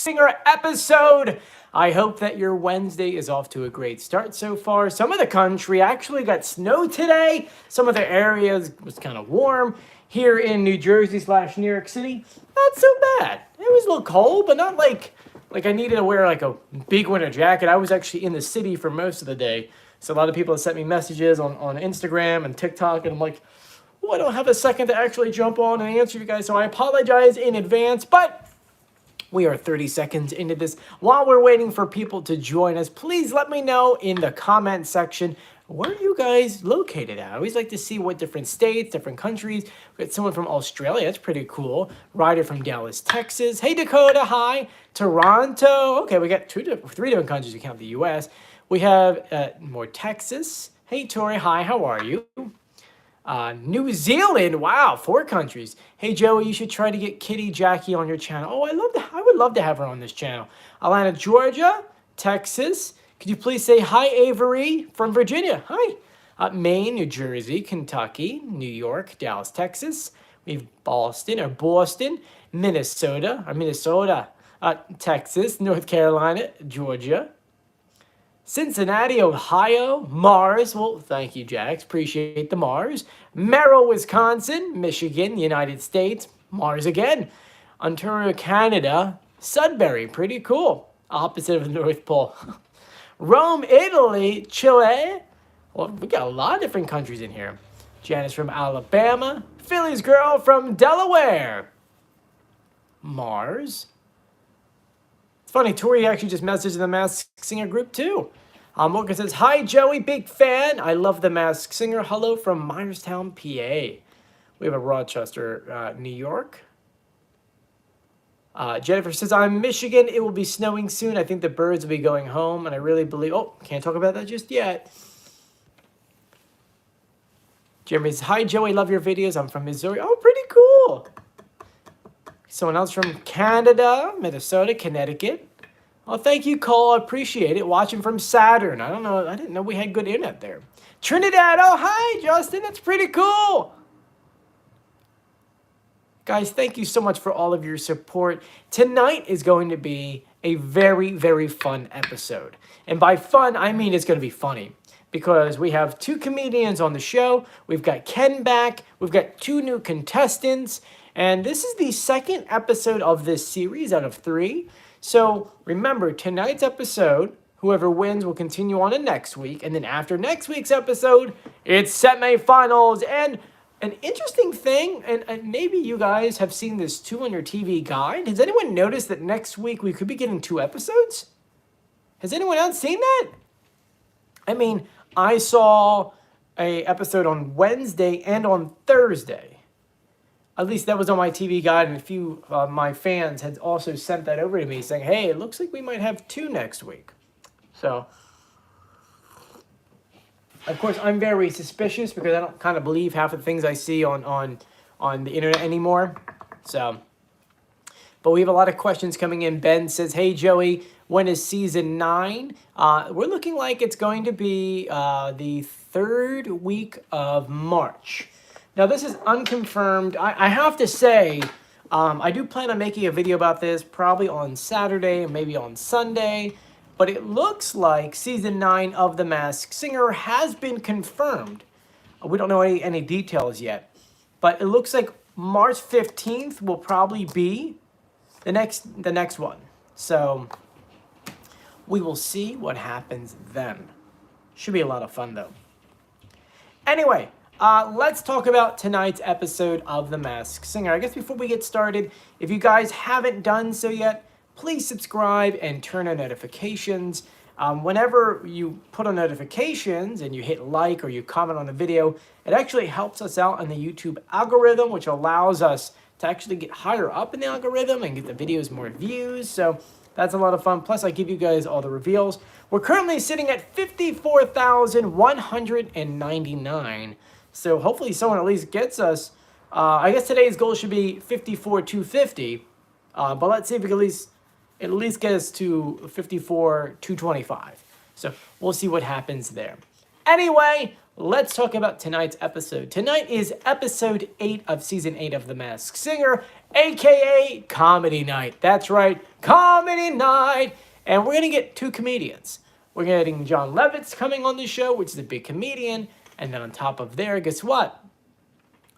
Singer episode. I hope that your Wednesday is off to a great start so far. Some of the country actually got snow today. Some of the areas was kind of warm. Here in New Jersey / New York City, not so bad. It was a little cold, but not like I needed to wear like a big winter jacket. I was actually in the city for most of the day. So a lot of people have sent me messages on Instagram and TikTok, and I'm like, well, I don't have a second to actually jump on and answer you guys, so I apologize in advance, but we are 30 seconds into this. While we're waiting for people to join us, please let me know in the comment section, where are you guys located at? I always like to see what different states, different countries. We got someone from Australia, that's pretty cool. Ryder from Dallas, Texas. Hey, Dakota, hi. Toronto. Okay, we got 3 different countries, we count the US. We have more Texas. Hey, Tori, hi, how are you? New Zealand, wow, 4 countries. Hey, Joey, you should try to get Kitty Jackie on your channel. Oh, I would love to have her on this channel. Atlanta, Georgia, Texas. Could you please say hi, Avery from Virginia? Hi. Maine, New Jersey, Kentucky, New York, Dallas, Texas. We have Boston, Minnesota, Texas, North Carolina, Georgia. Cincinnati, Ohio, Mars. Well, thank you, Jax. Appreciate the Mars. Merrill, Wisconsin, Michigan, United States. Mars again. Ontario, Canada. Sudbury, pretty cool. Opposite of the North Pole. Rome, Italy, Chile. Well, we got a lot of different countries in here. Janice from Alabama. Philly's girl from Delaware. Mars. It's funny, Tori actually just messaged in the Masked Singer group too. Morgan says, hi, Joey, big fan. I love the Masked Singer. Hello from Myerstown, PA. We have a Rochester, New York. Jennifer says, I'm Michigan. It will be snowing soon. I think the birds will be going home, and I really believe... Oh, can't talk about that just yet. Jeremy says, hi, Joey, love your videos. I'm from Missouri. Oh, pretty cool. Someone else from Canada, Minnesota, Connecticut. Oh, thank you, Cole. I appreciate it. Watching from Saturn. I don't know. I didn't know we had good internet there. Trinidad. Oh, hi, Justin. That's pretty cool. Guys, thank you so much for all of your support. Tonight is going to be a very, very fun episode. And by fun, I mean it's going to be funny. Because we have 2 comedians on the show. We've got Ken back. We've got 2 new contestants. And this is the 2nd episode of this series out of 3. So remember, tonight's episode, whoever wins will continue on to next week. And then after next week's episode, it's semifinals. And an interesting thing, and maybe you guys have seen this too on your TV guide. Has anyone noticed that next week we could be getting 2 episodes? Has anyone else seen that? I mean, I saw an episode on Wednesday and on Thursday. At least that was on my TV guide, and a few of my fans had also sent that over to me saying, hey, it looks like we might have 2 next week. So, of course, I'm very suspicious because I don't kind of believe half of the things I see on the internet anymore. So, but we have a lot of questions coming in. Ben says, hey, Joey, when is season 9? We're looking like it's going to be the 3rd week of March. Now, this is unconfirmed. I have to say, I do plan on making a video about this probably on Saturday and maybe on Sunday. But it looks like season 9 of The Masked Singer has been confirmed. We don't know any details yet. But it looks like March 15th will probably be the next one. So we will see what happens then. Should be a lot of fun, though. Anyway, let's talk about tonight's episode of The Masked Singer. I guess before we get started, if you guys haven't done so yet, please subscribe and turn on notifications. Whenever you put on notifications and you hit like or you comment on a video, it actually helps us out in the YouTube algorithm, which allows us to actually get higher up in the algorithm and get the videos more views. So that's a lot of fun. Plus, I give you guys all the reveals. We're currently sitting at 54,199. So hopefully someone at least gets us. I guess today's goal should be 54,250. But let's see if we can at least get us to 54,225. So we'll see what happens there. Anyway, let's talk about tonight's episode. Tonight is episode 8 of season 8 of The Masked Singer, a.k.a. Comedy Night. That's right, Comedy Night. And we're going to get 2 comedians. We're getting John Lovitz coming on the show, which is a big comedian. And then on top of there, guess what?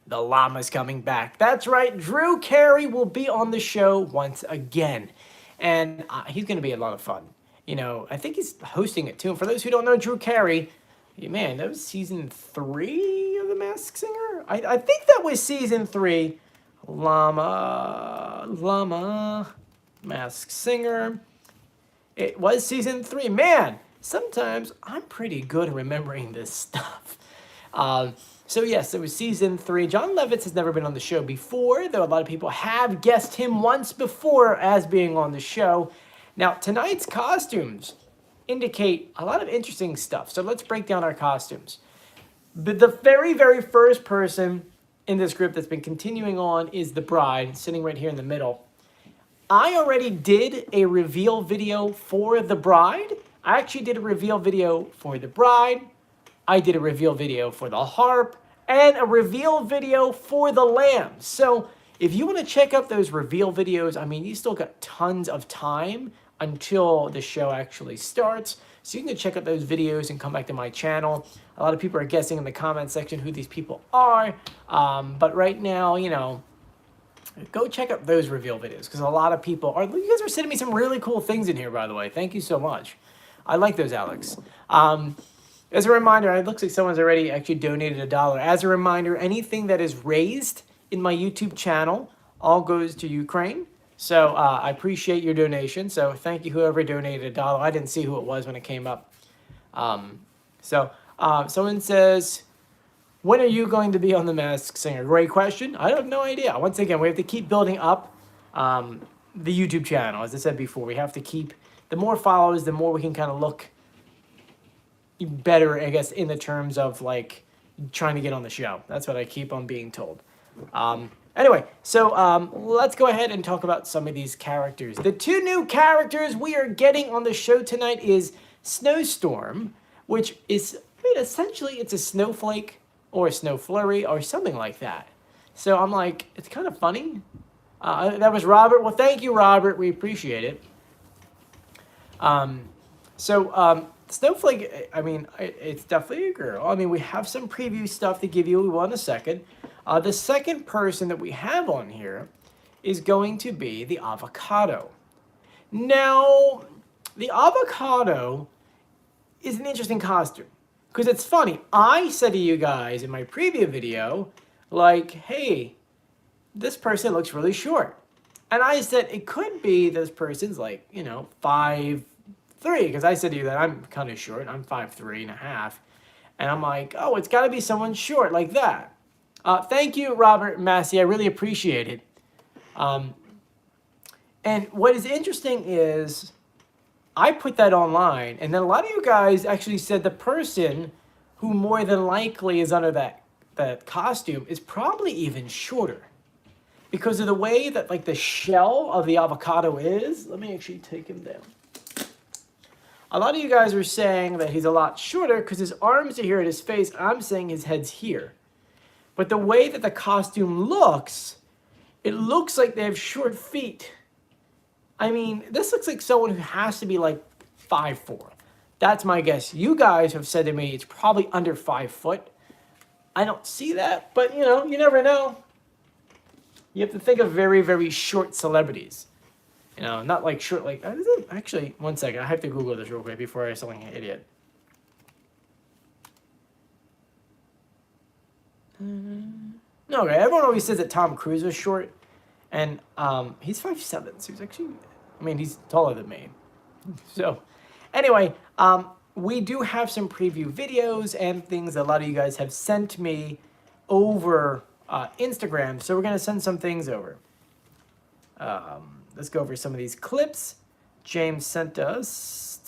The llama's coming back. That's right, Drew Carey will be on the show once again. And he's going to be a lot of fun. You know, I think he's hosting it too. And for those who don't know Drew Carey, man, that was season 3 of The Masked Singer? I think that was season 3. Llama, Masked Singer. It was season 3. Man, sometimes I'm pretty good at remembering this stuff. So yes, it was season 3. John Lovitz has never been on the show before, though a lot of people have guessed him once before as being on the show. Now, tonight's costumes indicate a lot of interesting stuff. So let's break down our costumes. The very, very first person in this group that's been continuing on is the bride, sitting right here in the middle. I already did a reveal video for the bride. I actually did a reveal video for the bride. I did a reveal video for the harp and a reveal video for the lamb. So if you want to check out those reveal videos, I mean, you still got tons of time until the show actually starts. So you can check out those videos and come back to my channel. A lot of people are guessing in the comment section who these people are. But right now, you know, go check out those reveal videos because a lot of people are, you guys are sending me some really cool things in here, by the way. Thank you so much. I like those, Alex. As a reminder, it looks like someone's already actually donated $1. As a reminder, anything that is raised in my YouTube channel all goes to Ukraine. So I appreciate your donation. So thank you, whoever donated $1. I didn't see who it was when it came up. Someone says, when are you going to be on The Masked Singer? Great question. I have no idea. Once again, we have to keep building up the YouTube channel. As I said before, we have to keep, the more followers, the more we can kind of look better, I guess, in the terms of like trying to get on the show. That's what I keep on being told. Anyway, so let's go ahead and talk about some of these characters. The 2 new characters we are getting on the show tonight is Snowstorm, which is, I mean, essentially it's a snowflake or a snow flurry or something like that. So I'm like, it's kind of funny. That was Robert. Well, thank you, Robert. We appreciate it. Snowflake, I mean, it's definitely a girl. I mean, we have some preview stuff to give you in a second. The second person that we have on here is going to be the Avocado. Now, the Avocado is an interesting costume because it's funny. I said to you guys in my preview video, like, hey, this person looks really short. And I said it could be this person's like, you know, 5'3", because I said to you that I'm kind of short. I'm 5'3.5", and I'm like, oh, it's got to be someone short like that. Thank you, Robert Massey. I really appreciate it. And what is interesting is I put that online, and then a lot of you guys actually said the person who more than likely is under that costume is probably even shorter because of the way that like the shell of the avocado is. Let me actually take him down. A lot of you guys are saying that he's a lot shorter because his arms are here at his face. I'm saying his head's here. But the way that the costume looks, it looks like they have short feet. I mean, this looks like someone who has to be like 5'4". That's my guess. You guys have said to me it's probably under 5 foot. I don't see that, but you know, you never know. You have to think of very, very short celebrities. You know, not like short, like, actually, one second. I have to Google this real quick before I sound like an idiot. No, okay, everyone always says that Tom Cruise was short, and he's 5'7", so he's actually, I mean, he's taller than me. So, anyway, we do have some preview videos and things that a lot of you guys have sent me over Instagram, so we're going to send some things over. Let's go over some of these clips. James sent us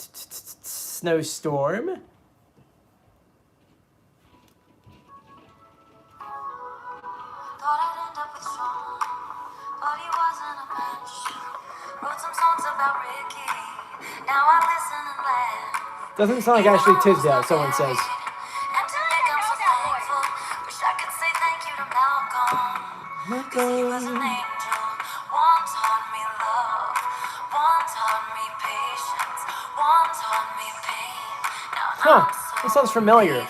Snowstorm. Doesn't sound like Ashley Tisdale, someone says. Huh, that sounds familiar.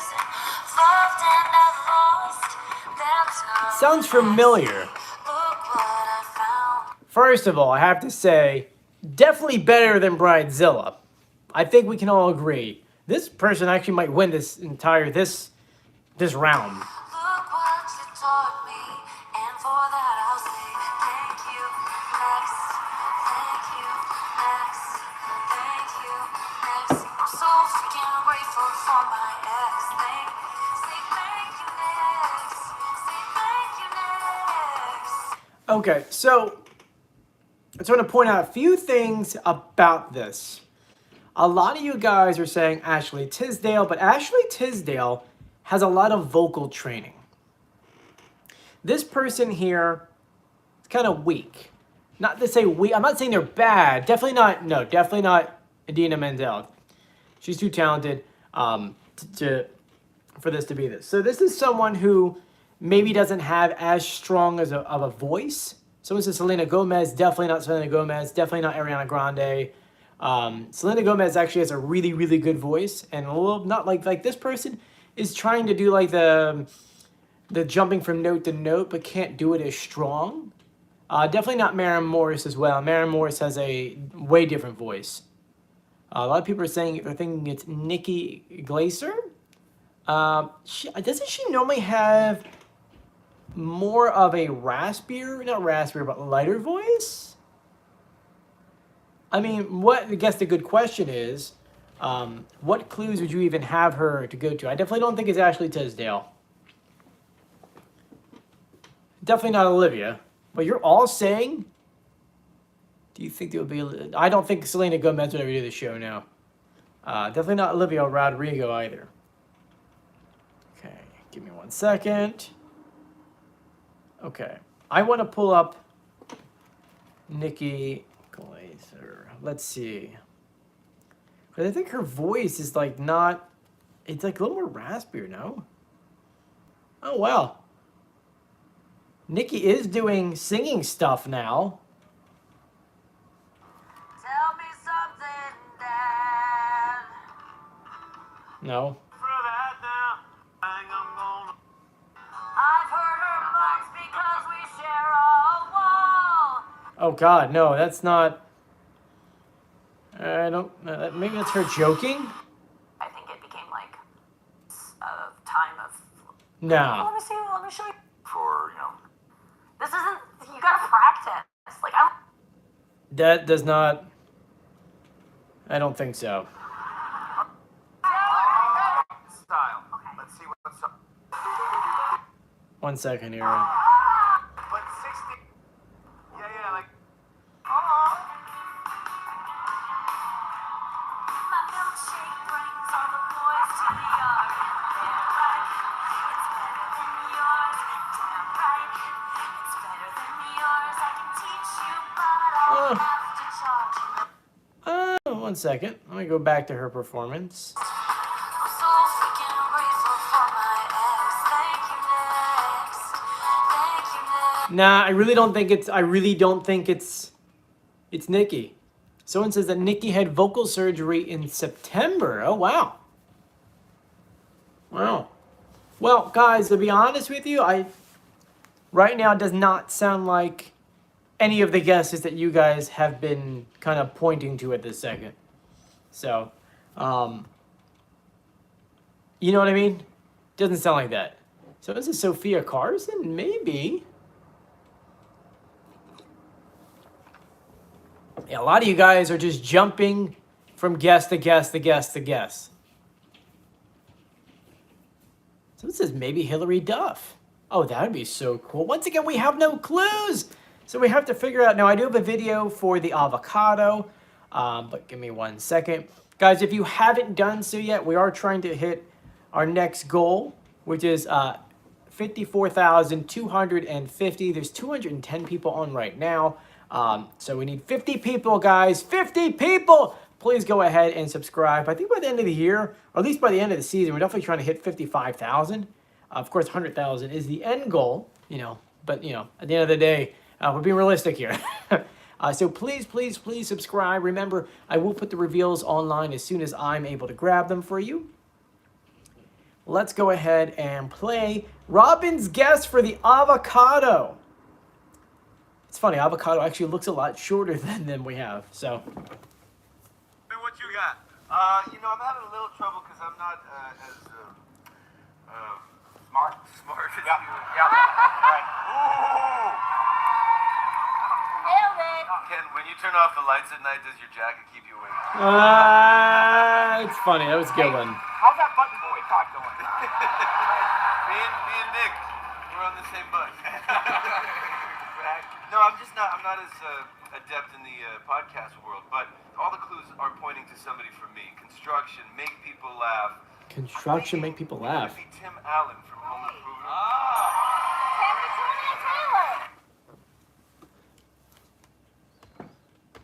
Sounds familiar. First of all, I have to say, definitely better than Bridezilla. I think we can all agree. This person actually might win this entire this round. Look what you taught me, and for that I'll say thank you, next. Thank you, next. Thank you, next. I'm so freaking grateful for my ex. Say thank you, next. Say thank you, next. Okay, so I just want to point out a few things about this. A lot of you guys are saying Ashley Tisdale, but Ashley Tisdale has a lot of vocal training. This person here is kind of weak. Not to say weak, I'm not saying they're bad. Definitely not Idina Menzel. She's too talented for this to be this. So this is someone who maybe doesn't have as strong of a voice. Someone says Selena Gomez, definitely not Selena Gomez, definitely not Ariana Grande. Selena Gomez actually has a really, really good voice, and a little, not like this person is trying to do like the jumping from note to note, but can't do it as strong. Definitely not Maren Morris as well. Maren Morris has a way different voice. A lot of people are saying they're thinking it's Nikki Glaser. Doesn't she normally have more of a raspier, not raspier, but lighter voice? I mean, I guess the good question is, what clues would you even have her to go to? I definitely don't think it's Ashley Tisdale. Definitely not Olivia. But you're all saying, do you think there will be... I don't think Selena Gomez would ever do the show now. Definitely not Olivia Rodrigo either. Okay, give me 1 second. Okay, I want to pull up Nikki Glaser. Let's see. Because I think her voice is like not... It's like a little more raspier, no? Oh, wow. Nikki is doing singing stuff now. Tell me something, Dad. No. I've heard her moans because we share a wall. Oh, God, no, that's not... I don't... maybe that's her joking? I think it became like a time of... No. Let me show you. For, this isn't... You gotta practice. Like, I don't... That does not... I don't think so. Style. Okay. Let's see what's up. 1 second here. But 60... Yeah, like... My milkshake brings all the boys to the yard. They're right. It's better than yours. Damn right. It's better than yours. I can teach you, but I'll have to charge you. 1 second. Let me go back to her performance. I'm so freaking grateful for my ex. Thank you, next. Thank you, next. Nah, I really don't think it's Nikki. Someone says that Nikki had vocal surgery in September. Oh, wow. Wow. Well, guys, to be honest with you, right now it does not sound like any of the guesses that you guys have been kind of pointing to at this second. So, you know what I mean? Doesn't sound like that. So this is Sophia Carson? Maybe. Yeah, a lot of you guys are just jumping from guess to guess to guess to guess. So this is maybe Hillary Duff. Oh, that would be so cool. Once again, we have no clues. So we have to figure out. Now, I do have a video for the avocado, but give me 1 second. Guys, if you haven't done so yet, we are trying to hit our next goal, which is 54,250. There's 210 people on right now. So we need 50 people, guys. 50 people! Please go ahead and subscribe. I think by the end of the year, or at least by the end of the season, we're definitely trying to hit 55,000. Of course, 100,000 is the end goal, but, at the end of the day, we're being realistic here. So please, please, please subscribe. Remember, I will put the reveals online as soon as I'm able to grab them for you. let's go ahead and play Robin's guess for the avocado. It's funny, avocado actually looks a lot shorter than we have, so. What you got? I'm having a little trouble because I'm not as smart as you. Yeah. Right. Ooh. Nailed it. Ken, when you turn off the lights at night, does your jacket keep you awake? It's funny. That was a good one. How's that button boy talk going? me and Nick, we're on the same bus. No, I'm not as adept in the podcast world, but all the clues are pointing to somebody from me. Construction, make people laugh. Construction, make people laugh. It would be Tim Allen from Home Improvement.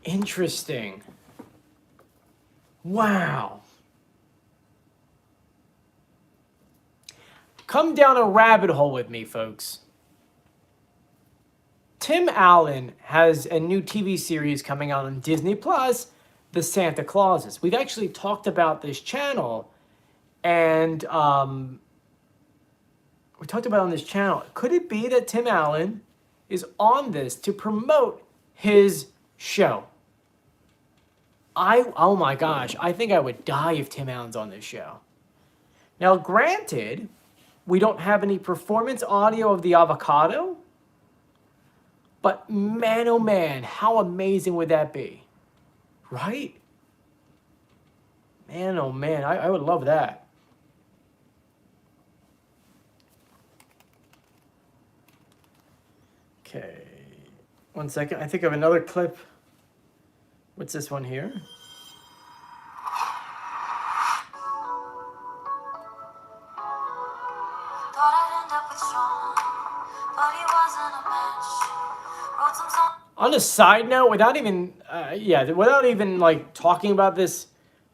Interesting. Wow. Come down a rabbit hole with me, folks. Tim Allen has a new TV series coming out on Disney Plus, The Santa Clauses. We've actually talked about this channel, and we talked about it on this channel. Could it be that Tim Allen is on this to promote his show? Oh my gosh, I think I would die if Tim Allen's on this show. Now, granted, we don't have any performance audio of the avocado, but man, oh man, how amazing would that be? Right? Man, oh man, I would love that. Okay, 1 second. I think I have another clip. What's this one here? Thought I'd end up with Sean, but he wasn't a match. Wrote some songs. On a side note, without even like talking about this,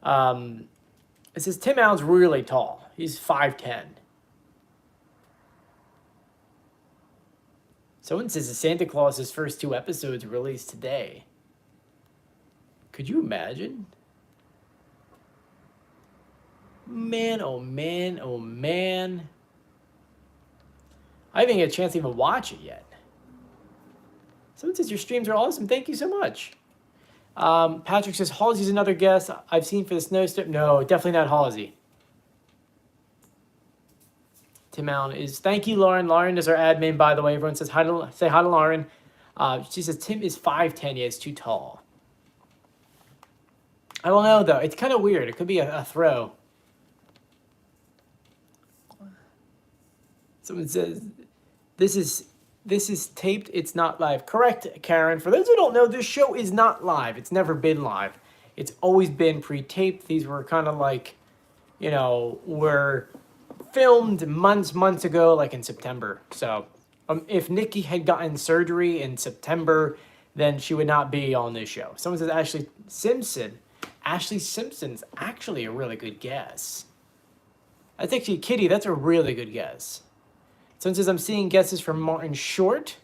it says Tim Allen's really tall. He's 5'10". Someone says the Santa Claus's first 2 episodes released today. Could you imagine? Man, oh man, oh man. I haven't had a chance to even watch it yet. Someone says your streams are awesome. Thank you so much. Patrick says Halsey's another guest I've seen for the Snowstorm. No, definitely not Halsey. Tim Allen is. Thank you, Lauren. Lauren is our admin, by the way. Everyone says say hi to Lauren. She says Tim is 5'10". Yeah, it's too tall. I don't know though. It's kind of weird. It could be a throw. Someone says this is taped. It's not live. Correct, Karen. For those who don't know, this show is not live. It's never been live. It's always been pre-taped. These were kind of like, were filmed months ago, like in September. So if Nikki had gotten surgery in September, then she would not be on this show. Someone says Ashley Simpson. Ashley Simpson's actually a really good guess. That's actually, Kitty, that's a really good guess. Someone says I'm seeing guesses from Martin Short.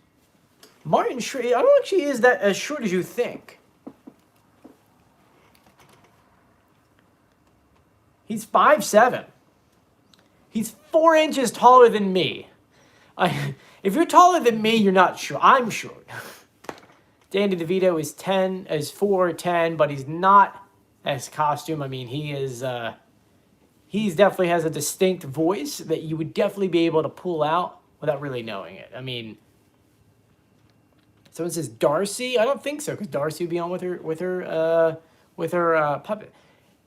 Martin Short, I don't actually is that as short as you think. He's 5'7". He's 4 inches taller than me. If you're taller than me, you're not short. I'm short. Danny DeVito is 4'10", but he's not as costume. I mean, he's definitely has a distinct voice that you would definitely be able to pull out without really knowing it. I mean, someone says Darcy. I don't think so, because Darcy would be on with her puppet.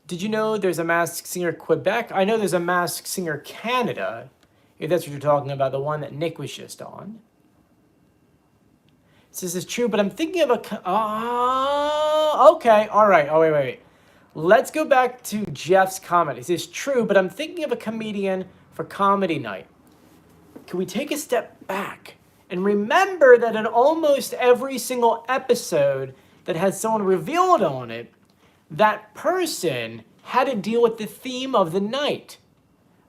Did you know there's a Masked Singer Quebec? I know there's a Masked Singer Canada, if that's what you're talking about, the one that Nick was just on. This is true, but I'm thinking of a... okay, all right. Oh, wait. Let's go back to Jeff's comment. He says, true, but I'm thinking of a comedian for comedy night. Can we take a step back and remember that in almost every single episode that has someone revealed on it, that person had to deal with the theme of the night.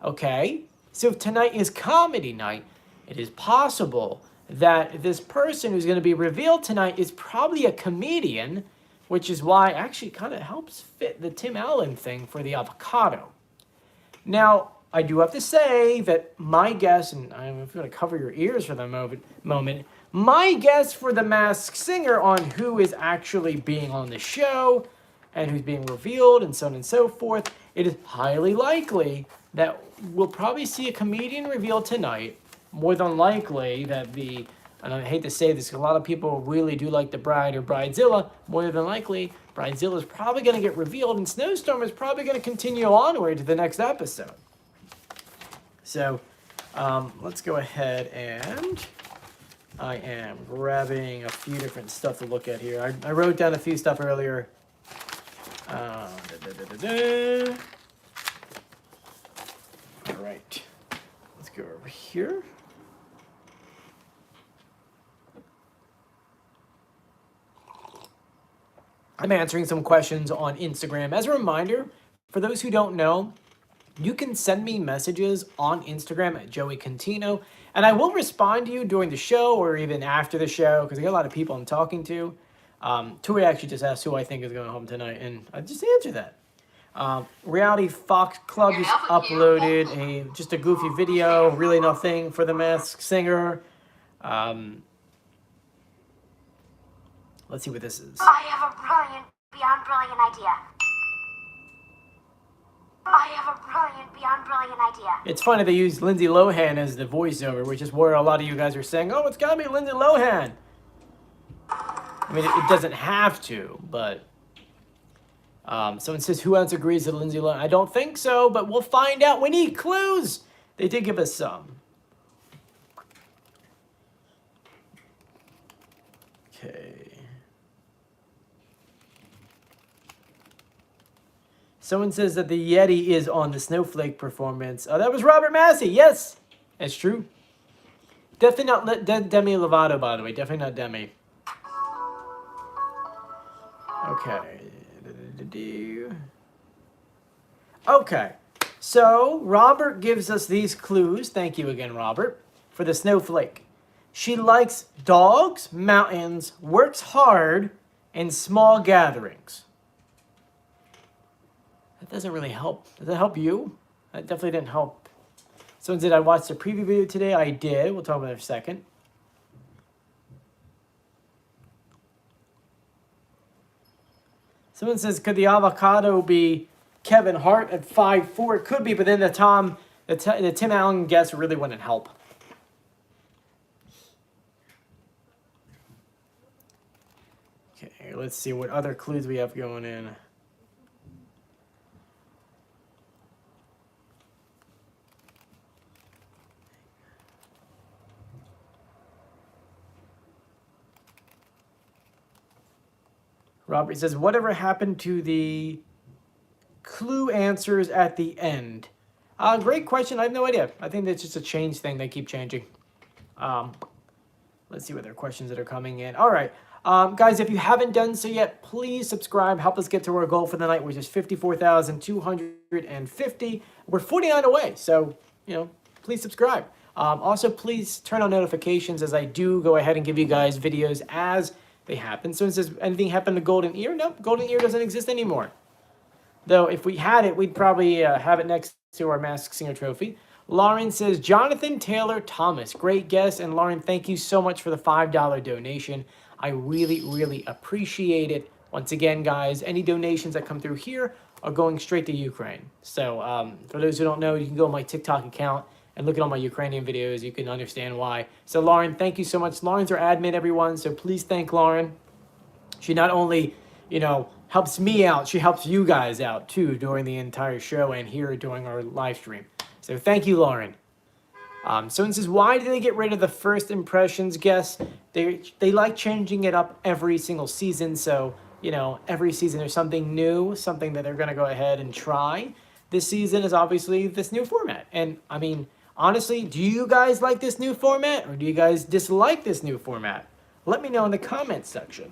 Okay? So if tonight is comedy night, it is possible that this person who's going to be revealed tonight is probably a comedian, which is why actually kind of helps fit the Tim Allen thing for the avocado. Now, I do have to say that my guess, and I'm going to cover your ears for the moment, my guess for the Masked Singer on who is actually being on the show and who's being revealed and so on and so forth, it is highly likely that we'll probably see a comedian revealed tonight. More than likely that and I hate to say this, because a lot of people really do like the bride or bridezilla, more than likely, bridezilla is probably going to get revealed, and Snowstorm is probably going to continue onward to the next episode. So, let's go ahead and I am grabbing a few different stuff to look at here. I wrote down a few stuff earlier. All right, let's go over here. I'm answering some questions on Instagram. As a reminder, for those who don't know, you can send me messages on Instagram at Joey Contino, and I will respond to you during the show or even after the show, because I got a lot of people I'm talking to. Tori actually just asked who I think is going home tonight, and I just answered that. Reality Fox Club just uploaded just a goofy video, really nothing for the Masked Singer. Let's see what this is. I have a brilliant, beyond brilliant idea. I have a brilliant, beyond brilliant idea. It's funny they use Lindsay Lohan as the voiceover, which is where a lot of you guys are saying, oh, it's gotta be Lindsay Lohan. I mean, it doesn't have to, but someone says, who else agrees with Lindsay Lohan? I don't think so, but we'll find out. We need clues. They did give us some. Okay. Someone says that the Yeti is on the Snowflake performance. Oh, that was Robert Massey. Yes, that's true. Definitely not Demi Lovato, by the way. Definitely not Demi. Okay. Okay. So, Robert gives us these clues. Thank you again, Robert, for the Snowflake. She likes dogs, mountains, works hard, and small gatherings. That doesn't really help. Does that help you? That definitely didn't help. Someone said, I watched the preview video today. I did. We'll talk about it in a second. Someone says, could the avocado be Kevin Hart at 5'4"? It could be, but then the Tim Allen guess really wouldn't help. Okay, let's see what other clues we have going in. Robert says, whatever happened to the clue answers at the end? Great question. I have no idea. I think that's just a change thing. They keep changing. Let's see what other questions that are coming in. All right. Guys, if you haven't done so yet, please subscribe. Help us get to our goal for the night, which is 54,250. We're 49 away. So, please subscribe. Also, please turn on notifications as I do go ahead and give you guys videos as they happen. So it says, anything happened to Golden Ear? Nope, Golden Ear doesn't exist anymore. Though if we had it, we'd probably have it next to our Masked Singer trophy. Lauren says, Jonathan Taylor Thomas. Great guess. And Lauren, thank you so much for the $5 donation. I really, really appreciate it. Once again, guys, any donations that come through here are going straight to Ukraine. So for those who don't know, you can go on my TikTok account and look at all my Ukrainian videos. You can understand why. So Lauren, thank you so much. Lauren's our admin, everyone. So please thank Lauren. She not only, helps me out, she helps you guys out too during the entire show and here during our live stream. So thank you, Lauren. Someone says, why did they get rid of the first impressions guess? They like changing it up every single season. So, every season there's something new, something that they're going to go ahead and try. This season is obviously this new format. And I mean, honestly, do you guys like this new format or do you guys dislike this new format? Let me know in the comments section.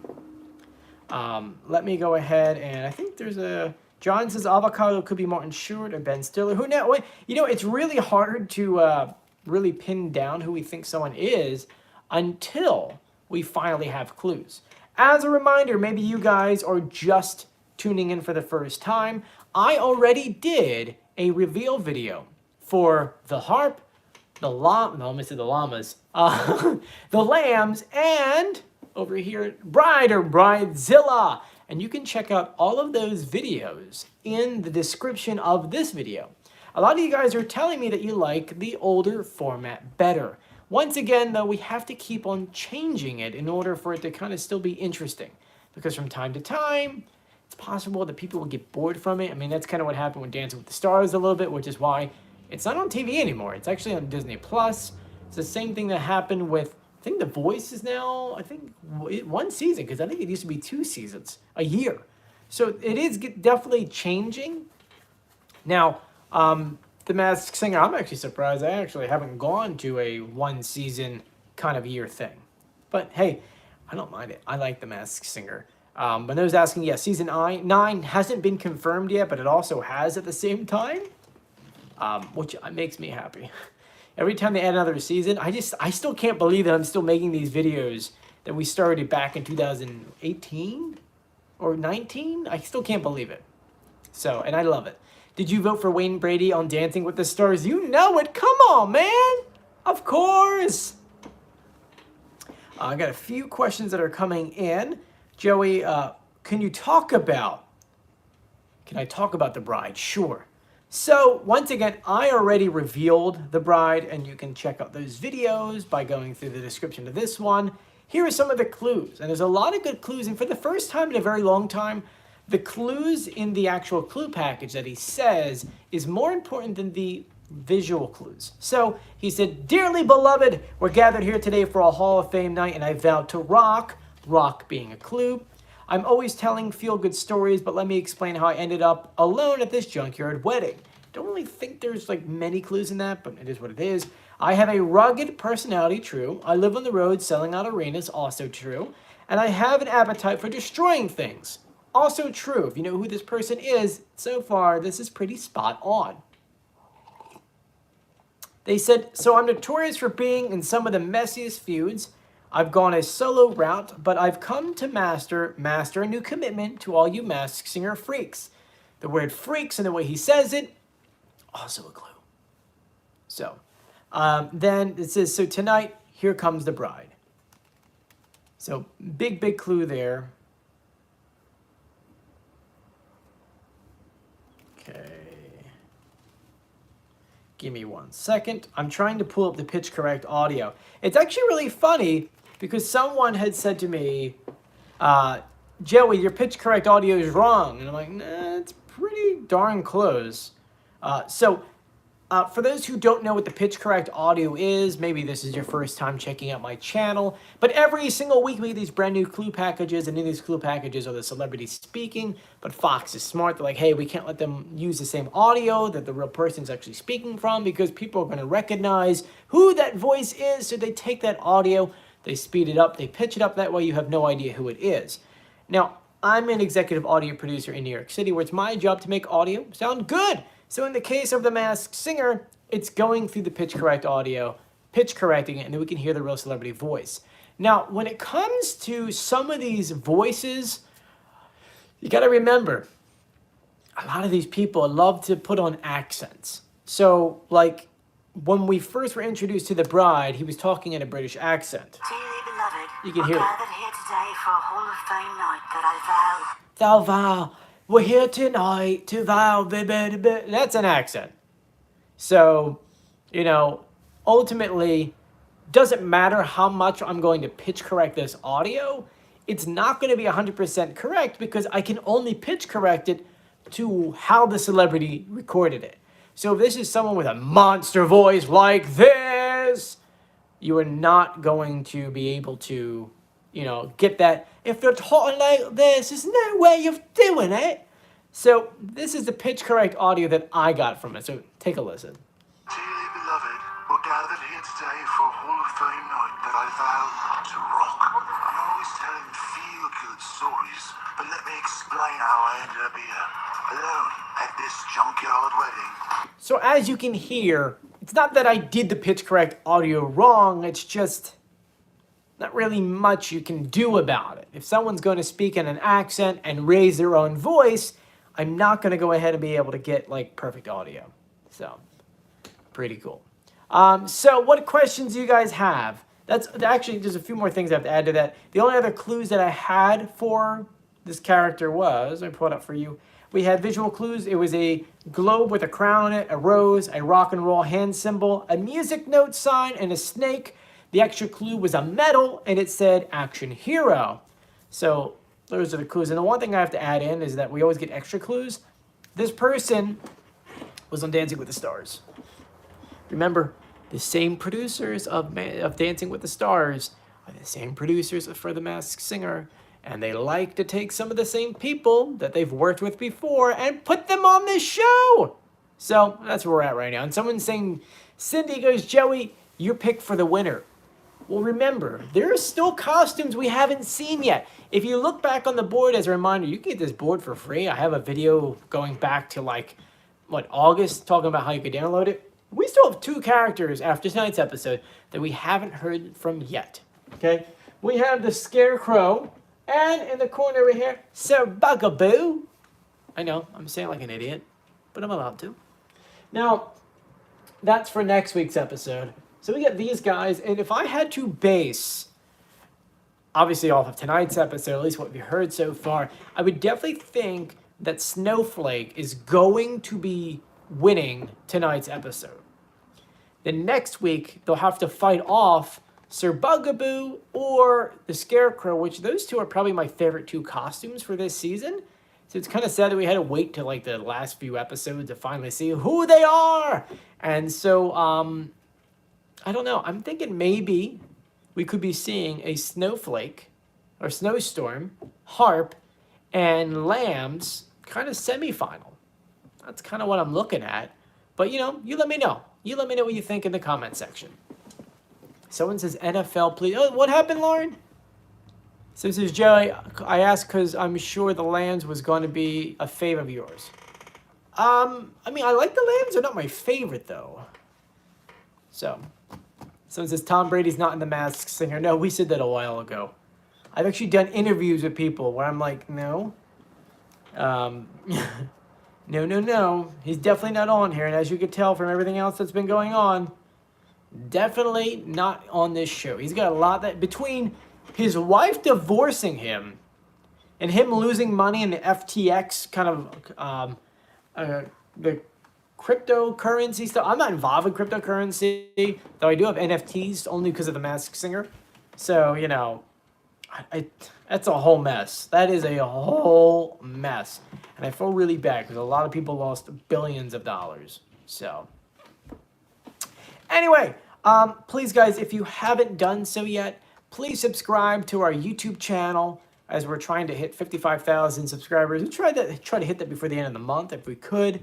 Let me go ahead and I think there's a... John says Avacodo could be Martin Short or Ben Stiller. Who knows? It's really hard to really pin down who we think someone is until we finally have clues. As a reminder, maybe you guys are just tuning in for the first time. I already did a reveal video for the harp, the llamas, the lambs, and over here, bride or bridezilla. And you can check out all of those videos in the description of this video. A lot of you guys are telling me that you like the older format better. Once again, though, we have to keep on changing it in order for it to kind of still be interesting. Because from time to time, it's possible that people will get bored from it. I mean, that's kind of what happened with Dancing with the Stars a little bit, which is why it's not on TV anymore. It's actually on Disney+. It's the same thing that happened with, I think The Voice is now, I think, one season, because I think it used to be 2 seasons a year. So it is definitely changing. Now, The Masked Singer, I'm actually surprised I actually haven't gone to a 1-season kind of year thing. But hey, I don't mind it. I like The Masked Singer. But those asking, yeah, season 9 hasn't been confirmed yet, but it also has at the same time, which makes me happy. Every time they add another season, I still can't believe that I'm still making these videos that we started back in 2018 or 19. I still can't believe it. So, and I love it. Did you vote for Wayne Brady on Dancing with the Stars? You know it. Come on, man. Of course. I got a few questions that are coming in. Joey, can I talk about the bride? Sure. So once again, I already revealed the bride, and you can check out those videos by going through the description of this one. Here are some of the clues, and there's a lot of good clues, and for the first time in a very long time, the clues in the actual clue package that he says is more important than the visual clues. So he said, "Dearly beloved, we're gathered here today for a Hall of Fame night, and I vowed to rock being a clue. I'm always telling feel-good stories, but let me explain how I ended up alone at this junkyard wedding." Don't really think there's like many clues in that, but it is what it is. I have a rugged personality, true. I live on the road selling out arenas, also true. And I have an appetite for destroying things, also true. If you know who this person is, so far, this is pretty spot on. They said, so I'm notorious for being in some of the messiest feuds. I've gone a solo route, but I've come to master a new commitment to all you Masked Singer freaks. The word freaks and the way he says it, also a clue. So, then it says, so tonight, here comes the bride. So, big clue there. Okay. Give me 1 second. I'm trying to pull up the pitch correct audio. It's actually really funny because someone had said to me, Joey, your pitch correct audio is wrong. And I'm like, nah, it's pretty darn close. For those who don't know what the pitch correct audio is, maybe this is your first time checking out my channel, but every single week we get these brand new clue packages, and in these clue packages are the celebrities speaking, but Fox is smart. They're like, hey, we can't let them use the same audio that the real person's actually speaking from because people are going to recognize who that voice is, so they take that audio, they speed it up, they pitch it up, that way you have no idea who it is. Now, I'm an executive audio producer in New York City where it's my job to make audio sound good. So in the case of The Masked Singer, it's going through the pitch correct audio, pitch correcting it, and then we can hear the real celebrity voice. Now, when it comes to some of these voices, you got to remember, a lot of these people love to put on accents. So, like, when we first were introduced to the bride, he was talking in a British accent. Dearly beloved, You can hear it. we're gathered here today for a Hall of Fame night that I vow. Thou vow, we're here tonight to vow, baby. That's an accent. So, you know, ultimately, doesn't matter how much I'm going to pitch correct this audio, it's not going to be 100% correct because I can only pitch correct it to how the celebrity recorded it. So if this is someone with a monster voice like this, you are not going to be able to, you know, get that. If you're talking like this, there's no way of doing it. So this is the pitch correct audio that I got from it. So take a listen. Dearly beloved, we're gathered here today for a Hall of Fame night that I vow to rock. I'm always telling feel-good stories, but let me explain how I ended up here, alone at this junkyard wedding. So as you can hear, it's not that I did the pitch correct audio wrong, it's just not really much you can do about it. If someone's going to speak in an accent and raise their own voice, I'm not going to go ahead and be able to get like perfect audio. So Pretty cool. So what questions do you guys have? That's actually, there's a few more things I have to add to that. The only other clues that I had for this character was, let me pull it up for you. We had visual clues. It was a globe with a crown on it, a rose, a rock and roll hand symbol, a music note sign, and a snake. The extra clue was a medal, and it said action hero. So those are the clues. And the one thing I have to add in is that we always get extra clues. This person was on Dancing with the Stars. Remember, the same producers of Dancing with the Stars are the same producers for The Masked Singer. And they like to take some of the same people that they've worked with before and put them on this show. So that's where we're at right now. And someone's saying, Cindy goes, Joey, your pick for the winner. Well, remember, there are still costumes we haven't seen yet. If you look back on the board as a reminder, you can get this board for free. I have a video going back to August, talking about how you could download it. We still have 2 characters after tonight's episode that we haven't heard from yet. Okay? We have the Scarecrow. And in the corner over here, Sir Bugaboo. I know, I'm saying like an idiot, but I'm allowed to. Now, that's for next week's episode. So we get these guys, and if I had to base, obviously off of tonight's episode, at least what we heard so far, I would definitely think that Snowflake is going to be winning tonight's episode. Then next week, they'll have to fight off Sir Bugaboo or the Scarecrow, which those 2 are probably my favorite 2 costumes for this season. So it's kind of sad that we had to wait till the last few episodes to finally see who they are. And so, I don't know. I'm thinking maybe we could be seeing a Snowflake or Snowstorm, Harp, and Lambs kind of semifinal. That's kind of what I'm looking at. But, you let me know. You let me know what you think in the comment section. Someone says NFL, please. Oh, what happened, Lauren? So this is Joey. I asked because I'm sure the Lambs was going to be a favorite of yours. I like the Lambs. They're not my favorite, though. So, someone says Tom Brady's not in The Masked Singer. No, we said that a while ago. I've actually done interviews with people where I'm like, no. No. He's definitely not on here. And as you can tell from everything else that's been going on, definitely not on this show. He's got a lot that between his wife divorcing him and him losing money in the FTX kind of the cryptocurrency stuff. I'm not involved in cryptocurrency, though I do have NFTs only because of The Masked Singer. So, that's a whole mess. That is a whole mess. And I feel really bad because a lot of people lost billions of dollars. So anyway, please, guys, if you haven't done so yet, please subscribe to our YouTube channel as we're trying to hit 55,000 subscribers. We try to hit that before the end of the month if we could.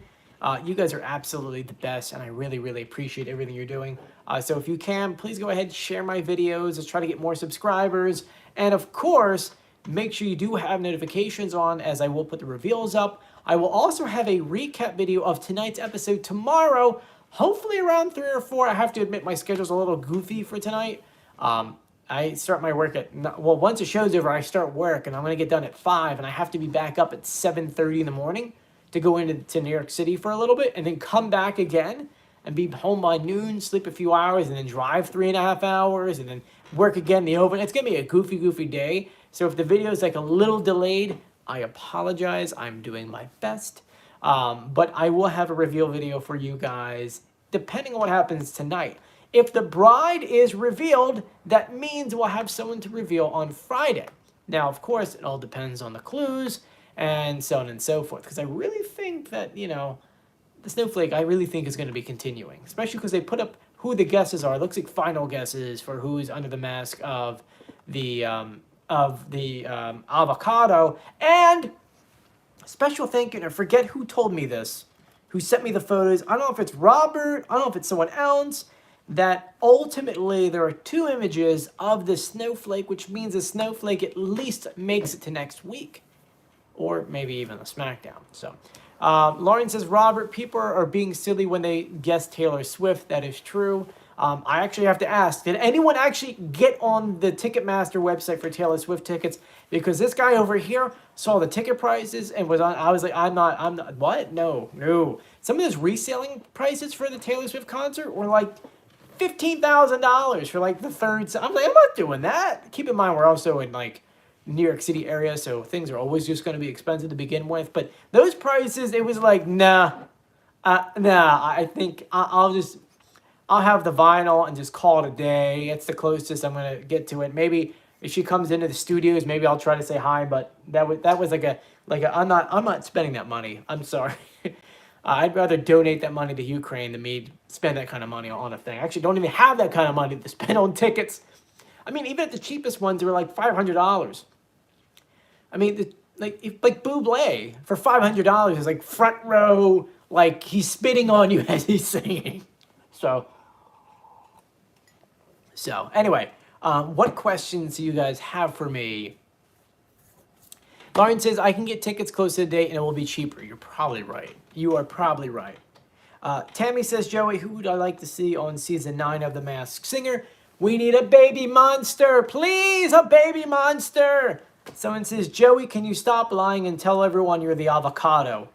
You guys are absolutely the best, and I really, really appreciate everything you're doing. So if you can, please go ahead and share my videos. Let's try to get more subscribers. And, of course, make sure you do have notifications on as I will put the reveals up. I will also have a recap video of tonight's episode tomorrow, hopefully around 3 or 4. I have to admit my schedule's a little goofy for tonight. I start my work once the show's over, I start work, and I'm going to get done at 5, and I have to be back up at 7:30 in the morning to go into New York City for a little bit, and then come back again and be home by noon, sleep a few hours, and then drive 3.5 hours, and then work again in the oven. It's going to be a goofy day. So if the video is a little delayed, I apologize. I'm doing my best. But I will have a reveal video for you guys, depending on what happens tonight. If the bride is revealed, that means we'll have someone to reveal on Friday. Now, of course, it all depends on the clues and so on and so forth. Because I really think that, the Snowflake, I really think is going to be continuing. Especially because they put up who the guesses are. It looks like final guesses for who's under the mask of the Avocado. And special thank you, and I forget who told me this, who sent me the photos. I don't know if it's Robert, I don't know if it's someone else, that ultimately there are 2 images of the Snowflake, which means the Snowflake at least makes it to next week. Or maybe even a SmackDown. So, Lauren says, Robert, people are being silly when they guess Taylor Swift. That is true. I actually have to ask, did anyone actually get on the Ticketmaster website for Taylor Swift tickets? Because this guy over here saw the ticket prices and was on. I was like, I'm not. What? No. Some of those reselling prices for the Taylor Swift concert were like $15,000 for like the third. I'm like, I'm not doing that. Keep in mind, we're also in like New York City area, so things are always just going to be expensive to begin with. But those prices, it was like, nah. I think I'll have the vinyl and just call it a day. It's the closest I'm gonna get to it. Maybe if she comes into the studios, maybe I'll try to say hi. But that was like a I'm not spending that money. I'm sorry. I'd rather donate that money to Ukraine than me spend that kind of money on a thing. I actually don't even have that kind of money to spend on tickets. I mean, even at the cheapest ones, they were like $500. I mean, like Bublé for $500 is like front row, like he's spitting on you as he's singing. So anyway, what questions do you guys have for me? Lauren says, I can get tickets close to the date and it will be cheaper. You're probably right. You are probably right. Tammy says, Joey, who would I like to see on season 9 of The Masked Singer? We need a baby monster. Please, a baby monster. Someone says, Joey, can you stop lying and tell everyone you're the avocado?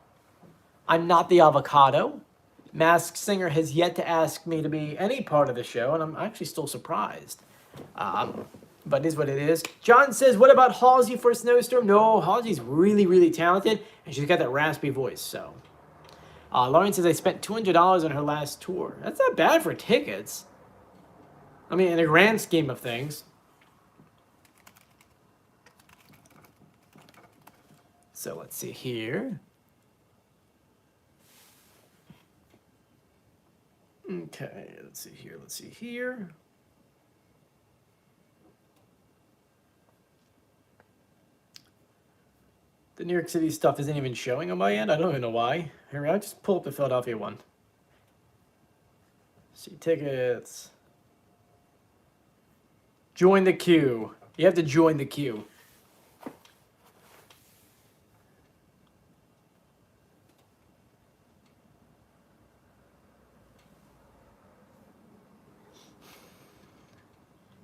I'm not the avocado. Masked Singer has yet to ask me to be any part of the show, and I'm actually still surprised. But it is what it is. John says, what about Halsey for Snowstorm? No, Halsey's really, really talented, and she's got that raspy voice, so. Lauren says, I spent $200 on her last tour. That's not bad for tickets. I mean, in the grand scheme of things. So let's see here. Okay, let's see here. The New York City stuff isn't even showing on my end. I don't even know why. Here, I'll just pull up the Philadelphia one. See tickets. Join the queue. You have to join the queue.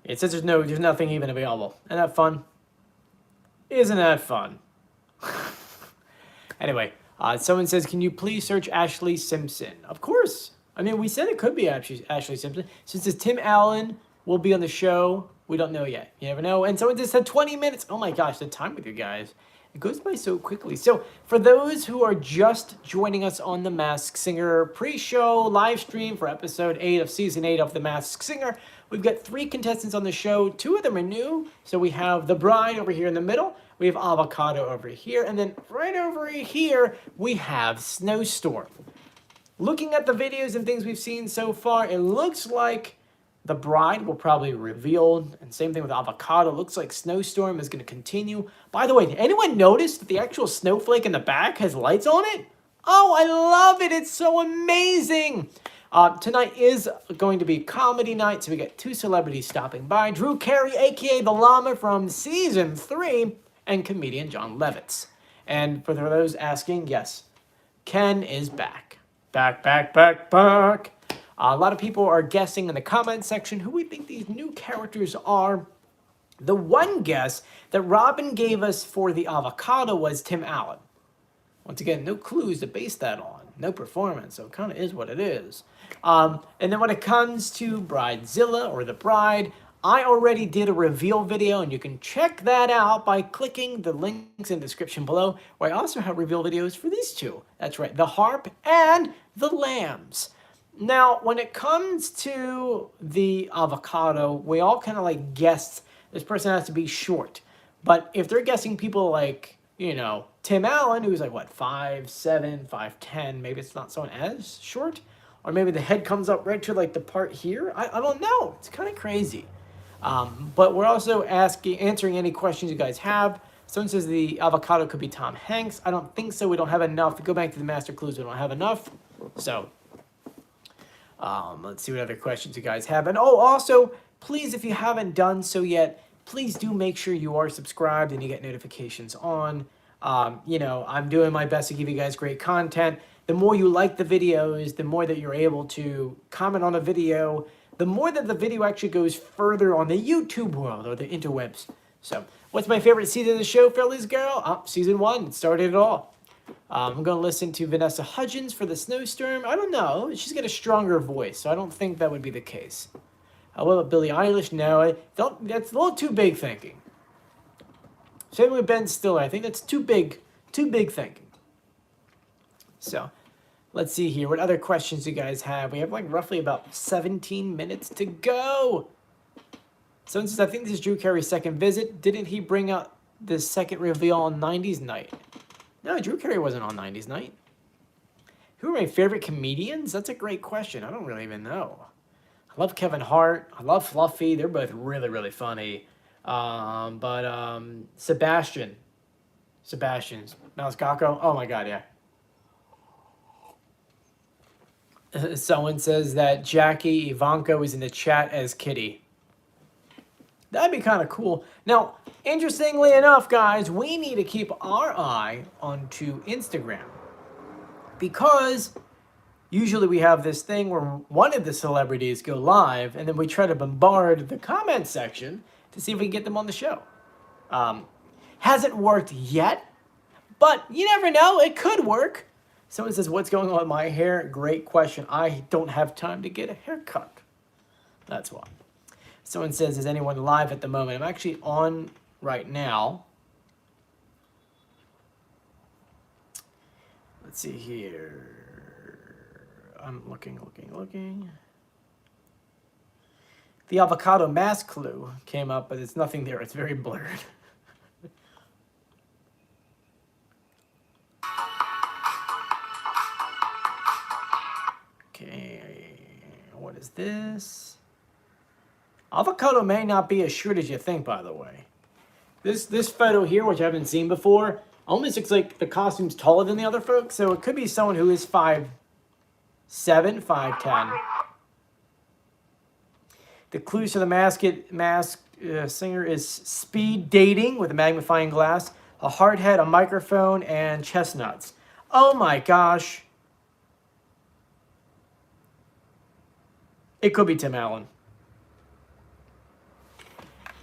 It says there's nothing even available. Isn't that fun? Isn't that fun? Anyway, someone says, can you please search Ashley Simpson? Of course. I mean, we said it could be Ashley Simpson. Since it's Tim Allen will be on the show, we don't know yet. You never know. And someone just said 20 minutes. Oh my gosh, the time with you guys. It goes by so quickly. So for those who are just joining us on The Masked Singer pre-show live stream for episode 8 of season 8 of The Masked Singer, we've got 3 contestants on the show. 2 of them are new. So we have the bride over here in the middle. We have Avacodo over here. And then right over here, we have Snowstorm. Looking at the videos and things we've seen so far, it looks like the bride will probably reveal, and same thing with Avacodo. Looks like Snowstorm is going to continue. By the way, did anyone notice that the actual snowflake in the back has lights on it? Oh, I love it. It's so amazing. Tonight is going to be comedy night, so we got 2 celebrities stopping by. Drew Carey, a.k.a. the Llama from season 3, and comedian John Lovitz. And for those asking, yes, Ken is back. Back. A lot of people are guessing in the comment section who we think these new characters are. The one guess that Robin gave us for the Avacodo was Tim Allen. Once again, no clues to base that on. No performance, so it kind of is what it is. And then when it comes to Bridezilla or the bride, I already did a reveal video, and you can check that out by clicking the links in the description below, where I also have reveal videos for these 2. That's right, the harp and the lambs. Now, when it comes to the Avacodo, we all kind of like guessed this person has to be short. But if they're guessing people like, you know, Tim Allen, who's like, what, 5'7", 5'10", maybe it's not someone as short? Or maybe the head comes up right to like the part here? I don't know. It's kind of crazy. But we're also answering any questions you guys have. Someone says the Avacodo could be Tom Hanks. I don't think so. We don't have enough. Go back to the master clues. We don't have enough. So let's see what other questions you guys have. And also, please, if you haven't done so yet, please do make sure you are subscribed and you get notifications on. You know, I'm doing my best to give you guys great content. The more you like the videos, the more that you're able to comment on a video, the more that the video actually goes further on the YouTube world or the interwebs. So, what's my favorite season of the show, fellas, girl? Season 1. It started it all. I'm going to listen to Vanessa Hudgens for the Snowstorm. I don't know. She's got a stronger voice, so I don't think that would be the case. What about Billie Eilish? No, that's a little too big thinking. Same with Ben Stiller. I think that's too big thinking. So, let's see here. What other questions you guys have? We have like roughly about 17 minutes to go. Someone says, I think this is Drew Carey's second visit. Didn't he bring out the second reveal on 90s Night? No, Drew Carey wasn't on 90s Night. Who are my favorite comedians? That's a great question. I don't really even know. I love Kevin Hart. I love Fluffy. They're both really, really funny. Sebastian's Maniscalco. Oh my God, yeah. Someone says that Jackie Ivanko is in the chat as Kitty. That'd be kind of cool. Now, interestingly enough, guys, we need to keep our eye onto Instagram. Because usually we have this thing where one of the celebrities go live, and then we try to bombard the comment section to see if we can get them on the show. Hasn't worked yet, but you never know. It could work. Someone says, what's going on with my hair? Great question. I don't have time to get a haircut. That's why. Someone says, is anyone live at the moment? I'm actually on right now. Let's see here. I'm looking. The avocado mask clue came up, but it's nothing there. It's very blurred. Okay, what is this? Avocado may not be as short as you think, by the way. This photo here, which I haven't seen before, almost looks like the costume's taller than the other folks, so it could be someone who is 5'7", 5'10". The clues to the masked singer is speed dating with a magnifying glass, a hard hat, a microphone, and chestnuts. Oh my gosh. It could be Tim Allen.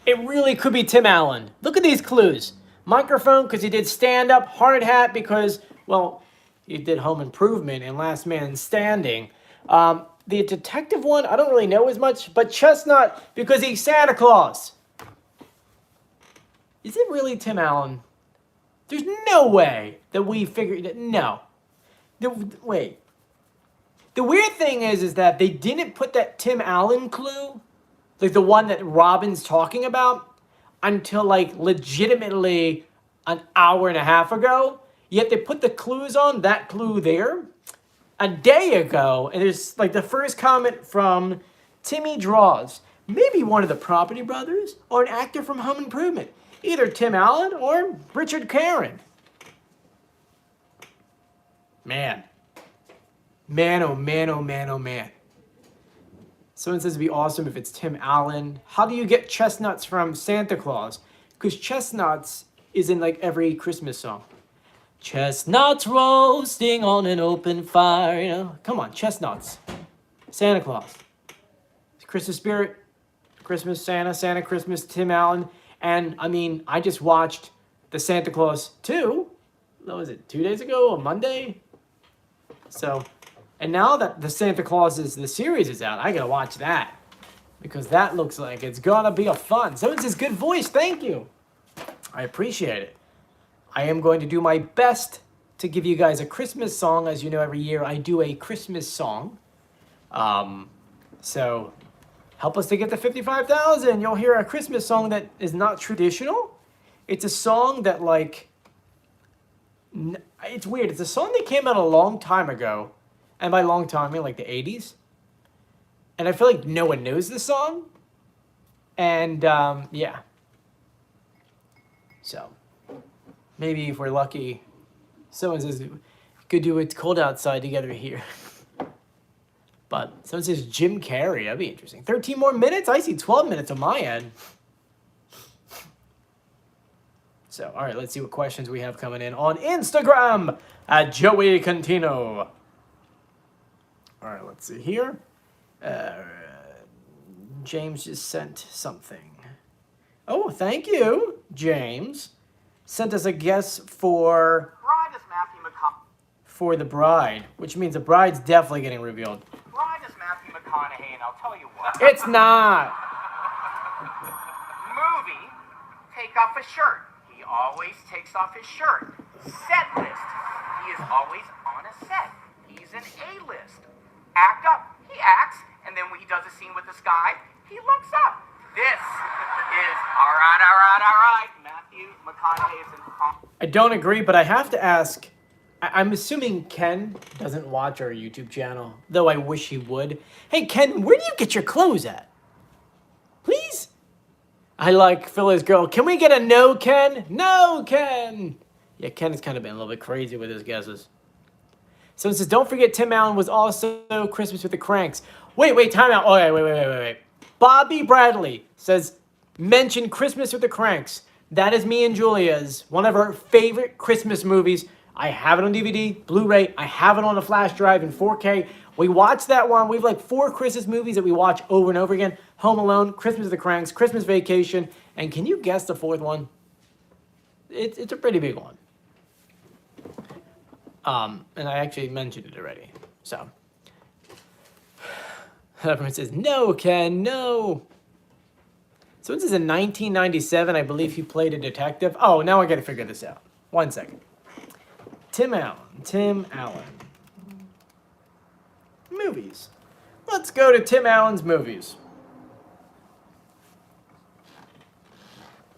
It really could be Tim Allen. Look at these clues. Microphone, because he did stand-up. Hard hat, because, well, he did Home Improvement and Last Man Standing. The detective one, I don't really know as much, but Chestnut, because he's Santa Claus. Is it really Tim Allen? There's no way that we figured it. No. Wait. The weird thing is that they didn't put that Tim Allen clue, like the one that Robin's talking about, until like legitimately an hour and a half ago. Yet they put the clues on, that clue there, a day ago. And there's like the first comment from Timmy Draws. Maybe one of the Property Brothers or an actor from Home Improvement. Either Tim Allen or Richard Caron. Man. Man, oh man, oh man, oh man. Someone says it'd be awesome if it's Tim Allen. How do you get chestnuts from Santa Claus? Because chestnuts is in like every Christmas song. Chestnuts roasting on an open fire. You know, come on, chestnuts. Santa Claus. Christmas spirit. Christmas Santa, Santa Christmas, Tim Allen. And I mean, I just watched the Santa Claus 2. What was it, 2 days ago? On Monday? So, and now that the Santa Claus the series is out, I gotta watch that. Because that looks like it's gonna be a fun. Someone says, good voice, thank you. I appreciate it. I am going to do my best to give you guys a Christmas song. As you know, every year I do a Christmas song. So, help us to get to 55,000. You'll hear a Christmas song that is not traditional. It's a song that, like, it's weird. It's a song that came out a long time ago. And by long time, I mean like the 80s. And I feel like no one knows this song. And, yeah. So, maybe if we're lucky, someone says, we could do It's Cold Outside together here. But someone says Jim Carrey. That'd be interesting. 13 more minutes? I see 12 minutes on my end. So, all right, let's see what questions we have coming in on Instagram at Joey Contino. All right, let's see here. James just sent something. Oh, thank you, James. Sent us a guess for Bride is Matthew McConaughey. the bride, which means the bride's definitely getting revealed. Bride is Matthew McConaughey, and I'll tell you what. It's not. Movie, take off his shirt. He always takes off his shirt. Set list. He is always on a set. He's an A-list. Act up. He acts, and then when he does a scene with this guy, he looks up. This is all right. Matthew McConaughey is an. I don't agree, but I have to ask. I'm assuming Ken doesn't watch our YouTube channel, though I wish he would. Hey, Ken, where do you get your clothes at? Please? I like Philly's girl. Can we get a no, Ken? No, Ken! Yeah, Ken has kind of been a little bit crazy with his guesses. So it says, don't forget Tim Allen was also Christmas with the Cranks. Wait, time out. Oh, wait. Bobby Bradley says, mention Christmas with the Cranks. That is me and Julia's, one of our favorite Christmas movies. I have it on DVD, Blu-ray. I have it on a flash drive in 4K. We watched that one. We have like 4 Christmas movies that we watch over and over again. Home Alone, Christmas with the Cranks, Christmas Vacation. And can you guess the 4th one? It's a pretty big one. And I actually mentioned it already. So everyone says, no, Ken, no. So this is in 1997. I believe he played a detective. Oh, now I got to figure this out. 1 second. Tim Allen. Movies. Let's go to Tim Allen's movies.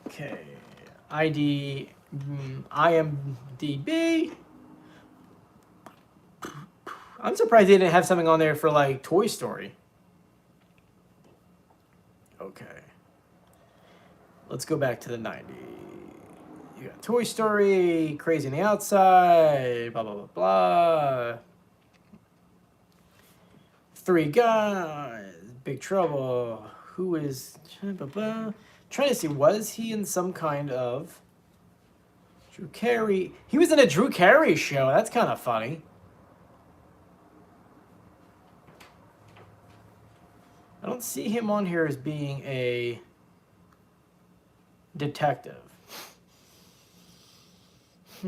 Okay. IMDb. I'm surprised they didn't have something on there for like Toy Story. Okay. Let's go back to the 90s. You got Toy Story, Crazy on the Outside, blah, blah, blah, blah. 3 Guys, Big Trouble. Who is... Blah, blah. Trying to see, was he in some kind of... Drew Carey. He was in a Drew Carey show. That's kind of funny. I don't see him on here as being a detective. I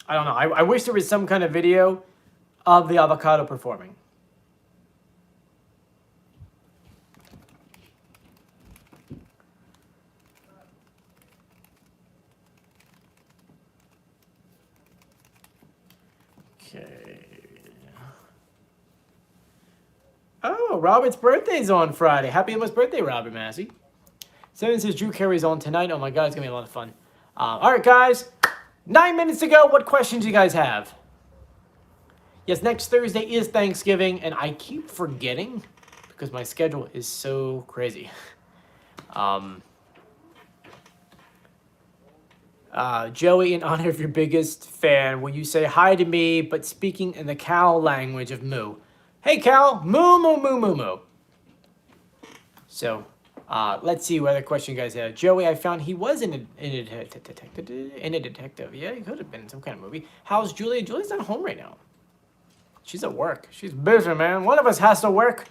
don't know. I wish there was some kind of video of the Avacodo performing. Okay. Oh, Robert's birthday's on Friday. Happy almost birthday, Robert Massey. 7 says Drew Carey's on tonight. Oh my God, it's going to be a lot of fun. All right, guys. 9 minutes to go. What questions do you guys have? Yes, next Thursday is Thanksgiving, and I keep forgetting because my schedule is so crazy. Joey, in honor of your biggest fan, will you say hi to me, but speaking in the cow language of moo? Hey, cow. Moo, moo, moo, moo, moo. So... let's see what other question you guys have. Joey, I found he was in a detective. Yeah, he could have been in some kind of movie. How's Julia? Julia's not home right now. She's at work. She's busy, man. One of us has to work.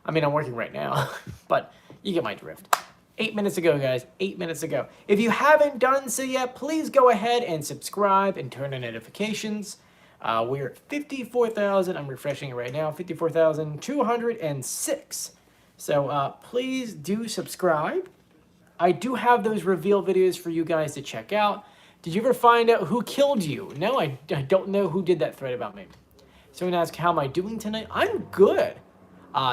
I mean, I'm working right now, but you get my drift. 8 minutes to go, guys. 8 minutes to go. If you haven't done so yet, please go ahead and subscribe and turn on notifications. We're at 54,000. I'm refreshing it right now. 54,206. So please do subscribe. I do have those reveal videos for you guys to check out. Did you ever find out who killed you? No, I don't know who did that thread about me. Someone asked, how am I doing tonight? I'm good.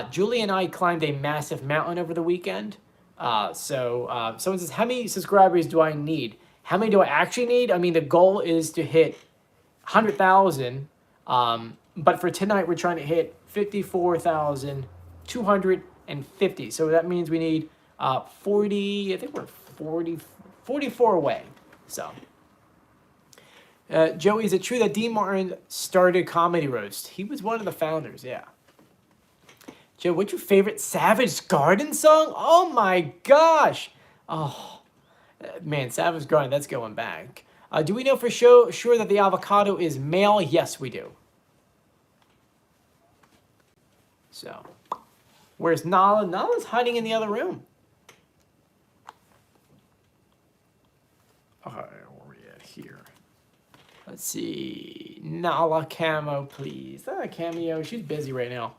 Julie and I climbed a massive mountain over the weekend. Someone says, how many subscribers do I need? How many do I actually need? I mean, the goal is to hit 100,000. But for tonight, we're trying to hit 54,250. So that means we need 40, I think we're 44 away. So, Joey, is it true that Dean Martin started Comedy Roast? He was one of the founders, yeah. Joe, what's your favorite Savage Garden song? Oh my gosh. Oh, man, Savage Garden, that's going back. Do we know for sure that the Avacodo is male? Yes, we do. So, Where's Nala? Nala's hiding in the other room. All right, where are we at here? Let's see. Nala camo, please. Cameo. She's busy right now.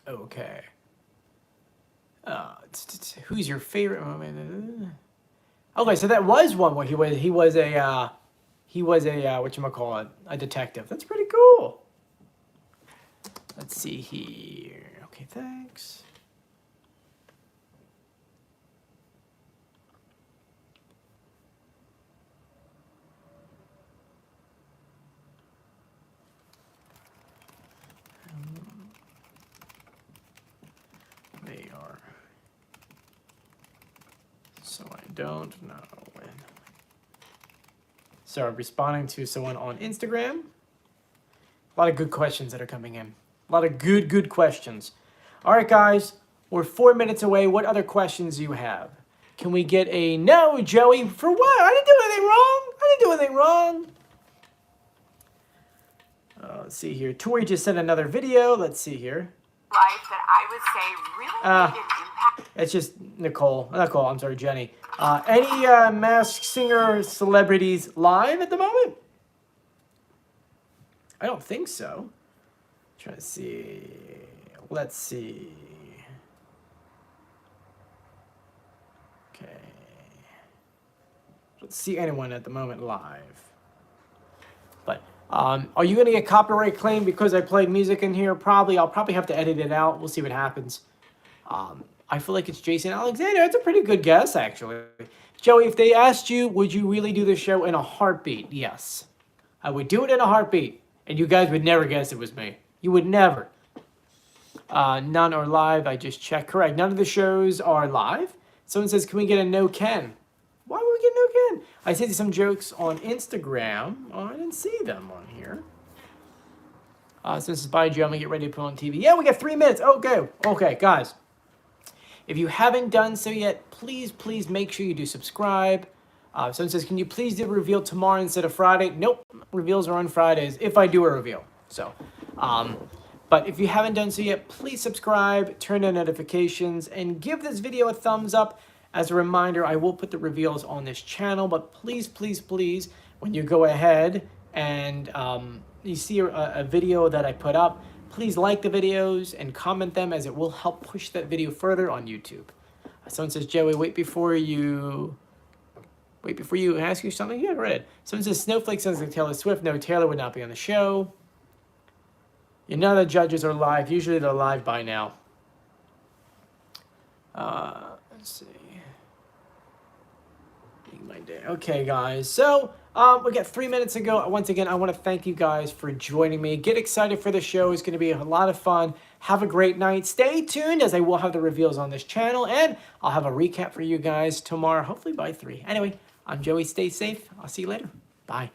Okay. Who's your favorite? Okay, so that was one where he was a whatchamacallit, a detective. That's pretty cool. Let's see here. Okay, thanks. They are. So I don't know when. So I'm responding to someone on Instagram. A lot of good questions that are coming in. A lot of good questions. All right, guys, we're 4 minutes away. What other questions do you have? Can we get a no, Joey? For what? I didn't do anything wrong. I didn't do anything wrong. Let's see here. Tori just sent another video. Let's see here. Life that I would say really made an impact. It's just Nicole. I'm sorry, Jenny. Any Masked Singer celebrities live at the moment? I don't think so. Trying to see. Let's see. Okay. Let's see anyone at the moment live. But are you going to get copyright claim because I played music in here? Probably. I'll probably have to edit it out. We'll see what happens. I feel like it's Jason Alexander. That's a pretty good guess, actually. Joey, if they asked you, would you really do the show in a heartbeat? Yes. I would do it in a heartbeat. And you guys would never guess it was me. You would never. None are live. I just checked. Correct. None of the shows are live. Someone says, can we get a no Ken? Why would we get no Ken? I said some jokes on Instagram. Oh, I didn't see them on here. So this is by Joe. I'm going to get ready to put on TV. Yeah, we got 3 minutes. Okay. Okay, guys. If you haven't done so yet, please make sure you do subscribe. Someone says, can you please do a reveal tomorrow instead of Friday? Nope. Reveals are on Fridays if I do a reveal. So, but if you haven't done so yet, please subscribe, turn on notifications, and give this video a thumbs up. As a reminder, I will put the reveals on this channel, but please, when you go ahead and you see a video that I put up, please like the videos and comment them, as it will help push that video further on YouTube. Someone says, Joey, wait before you ask you something. Yeah, read it. Someone says, Snowflake sounds like Taylor Swift. No, Taylor would not be on the show. None of the judges are live. Usually they're live by now. Let's see. My day. Okay, guys. So we got 3 minutes to go. Once again, I want to thank you guys for joining me. Get excited for the show. It's going to be a lot of fun. Have a great night. Stay tuned, as I will have the reveals on this channel, and I'll have a recap for you guys tomorrow, hopefully by 3. Anyway, I'm Joey. Stay safe. I'll see you later. Bye.